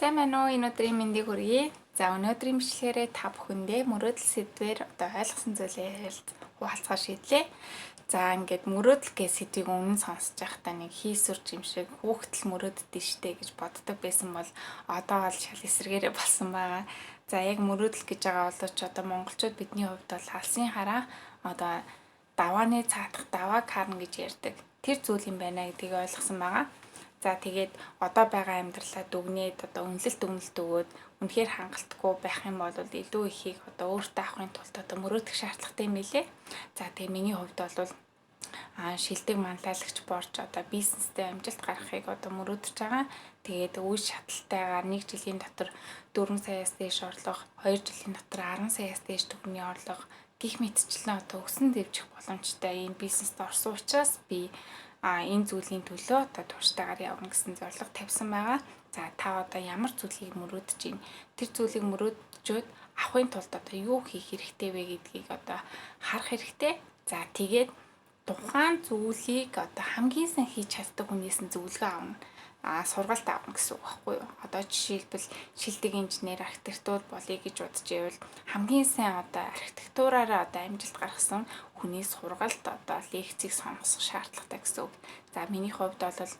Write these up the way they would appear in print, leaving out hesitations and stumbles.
Сайн байна уу? Энэ өдрийн мэндийг хүргэе. За өнөөдрийн бичлэгээрээ та бүхэндээ мөрөөдөл сэдвээр ойлгосон зүйлээ хуваалцахаар шийдлээ. За ингээд мөрөөдөл гэсэн сэдвийг өмнө сонсож байхдаа нэг хийсвэрч юм шиг хүүхдэл мөрөөддөг штэ гэж боддог байсан бол одоо бол шал эсрэгээрээ болсон байгаа. За яг мөрөөдөл гэж байгаа бол ч одоо монголчууд бидний хувьд бол алсын хараа одоо давааны цаатах давааг харна гэж ярьдаг. Тэр зүйл юм байна гэдгийг ойлгосон байгаа. За тэгээд одоо байгаа амьдралаа дүгнээд одоо үнэлэлт дүгнэлт өгөөд үнэхээр хангалтгүй байх юм бол илүү ихийг одоо өөртөө авахын тулд одоо мөрөөдөх шаардлагатай юм билээ. За тэгээ миний хувьд бол шилдэг манлайлагч борж одоо бизнестэй амжилт гаргахыг одоо мөрөөдөж байгаа. Тэгээд үе шаталтайгаар 1 жилийн дотор 4 саяас дээш орлого, 2 жилийн дотор 10 саяас дээш төгрөгийн орлого гих мэтчлэн одоо өсөн дэвжих боломжтой энэ бизнест орсон учраас би энэ зүйлийн төлөө одоо турштайгаар явна гэсэн зорилго тавьсан байгаа. За та одоо ямар зүйлийг мөрөөдөж байна? Тэр зүйлийг мөрөөдөж авахын тулд одоо юу хийх хэрэгтэй вэ гэдгийг одоо харах хэрэгтэй. За тэгээд тухайн зүйлийг одоо хамгийн сайн хийж чаддаг хүнээс нь зөвлөгөө авна. Сургалт авна гэсэн үг байхгүй юу? Одоо жишээлбэл шилдэг инженер, архитектур болъё гэж бодож байвал хамгийн сайн одоо архитектураараа одоо амжилт гаргасан хүнээс сургалт одоо лекцийг сонгох шаардлагатай гэсэн үг. За миний хувьд бол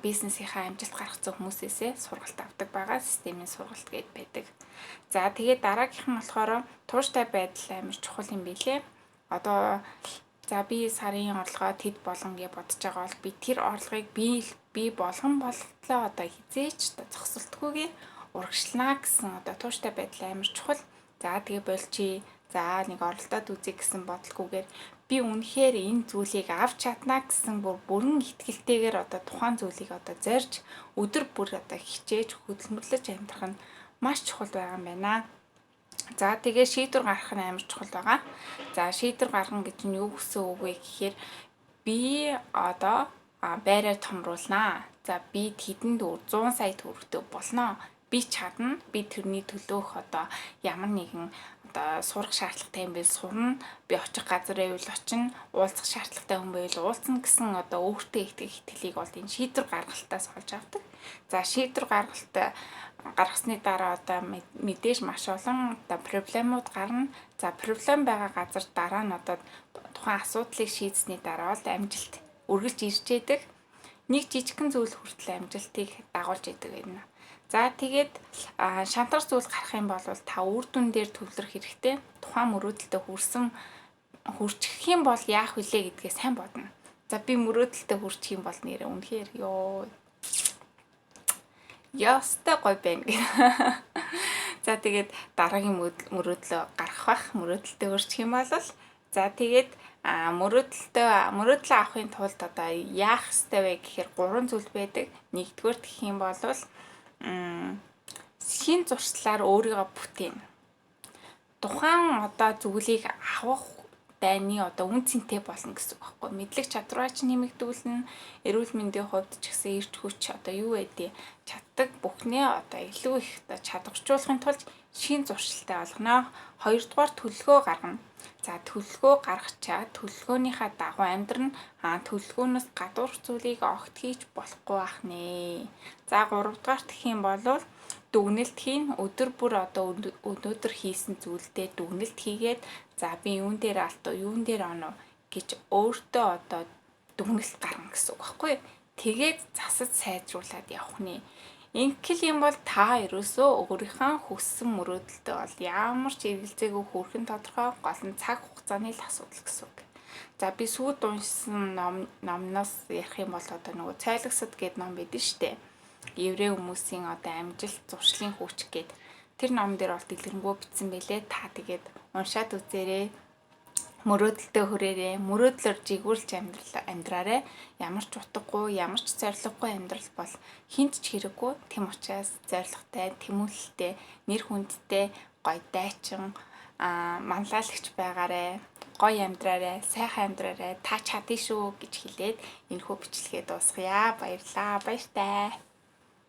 бизнесийнхаа амжилт гаргасан хүмүүсээсээ сургалт авдаг байгаа. Системийн сургалт гээд байдаг. За тэгээд дараагийнх нь болохоор тууштай байдал амар чухал юм билээ. Одоо за би сарын орлогоо тэд болгон гэж бодож байгаа бол би тэр орлогыг би болгон болтлоо одоо хизээч зогсолтгүйгээр урагшлана гэсэн одоо тууштай байдал амар чухал. За тэгээ болчи. За нэг оролдоод үзье гэсэн бодолгүйгээр би үнэхээр энэ зүйлийг авч чадна гэсэн бүрэн итгэлтэйгээр одоо тухайн зүйлийг одоо зорж өдөр бүр одоо хичээж хөдөлмөрлөж амьдрах нь маш чухал байгаа юм байна. За тэгээ шийдвэр гаргах нь амар чухал байгаа. За шийдвэр гаргана гэж нь юу гэсэн үг вэ гэхээр би одоо байраа томруулнаа. За би тэдэнд 100 сая төгрөгтэй болно. Би чадна. Би тэрний төлөөх одоо ямар нэгэн одоо сурах шаардлагатай юм байл сурна. Би очих газар байвал очино. Уулзах шаардлагатай хүн байвал уулзна гэсэн одоо өөртөө итгэх итгэлийг бол энэ шийдвэр гаргалтаас олж авдаг. За шийдвэр гаргасны дараа одоо мэдээж маш олон одоо проблемууд гарна. За проблем байгаа газар дараа нь одоо тухайн асуудлыг шийдсэний дараа бол амжилт үргэлж ирж байдаг. Нэг жижигхэн зүйл хүртэл амжилтыг дагуулж идэг байна. За тэгээд шантар зүйл гарах юм бол та үр дүн дээр төвлөрөх хэрэгтэй. Тухайн мөрөөдөлтөд хүрчих юм бол яах вүлээ гэдгээ сайн бодно. За би мөрөөдөлтөд хүрчих юм бол нэрээ үнэхээр ястай гоё байна гэх. За тэгээд дараагийн мөрөөдлөө гаргах бах. Мөрөөдөлтөд хүрчих юм бол за тэгээд мөрөөдлөө авахын тулд одоо яах ёстой вэ гэхээр 3 зүйл байдаг. Нэгдүгээр гэх юм бол шин зуршлаар өөрийгөө бүтээн. Тухайн одоо зүйлийг авах дайны одоо үн цэнтэй болно гэсэн үг байхгүй. Мэдлэг чадвараа ч нэмэгдүүлнэ. Эрүүл мэндийн хувьд ч гэсэн эрч хүч одоо юу байдیں۔ Чаддаг бүхнээ одоо илүү их чадваржуулахын тулд шин зуршилтай болгоно. Хоёрдугаар төлөвлөгөө гаргана. За төлөвлөгөө гаргачаад төлөвлөгөөнийхаа дагуу амьдрна. Төлөвлөгөөнөөс гадуур зүйлийг огт хийж болохгүй байх нэ. За гуравдугаарт гэх юм бол дүгнэлт хийн. Өдөр бүр одоо өнөөдөр хийсэн зүйлдээ дүгнэлт хийгээд за би юун дээр алдав, юун дээр онов гэж өөртөө одоо дүгнэлт гарна гэсэн үг байхгүй. Тэгээд засаж сайжруулад явах нэ. Ингээл юм бол та ерөөсөө өөрийнхөө хүссэн мөрөөдөлтөд бол ямар ч эргэлзээгүй хүрэх нь тодорхой, гол нь цаг хугацааны л асуудал гэсэн үг. За би сүүлд уншсан номноос ярих юм бол одоо нөгөө цайлагсад гэдэг ном байдаг штэ. Еврей хүмүүсийн одоо амжилт зуршлын хүч гэдэг тэр ном дээр бол дэлгэрэнгүй бичсэн байлээ. Та тэгээд уншаад үзээрэй. Мөрөөдөлтөө хүрээрээ, мөрөөдлөөр жигүүрлж амьдраарай. Ямар ч утгагүй, ямар ч зориггүй амьдрал бол хинт ч хэрэггүй. Тэм учраас зоригтой, тэмүүлэлтэй, нэр хүндтэй, гоё дайчин, манлайлагч байгаарай. Гоё амьдраарай, сайхан амьдраарай. Та чадна шүү гэж хэлээд энэхүү бичлэгээ дуусгая. Баярлалаа. Баяртай.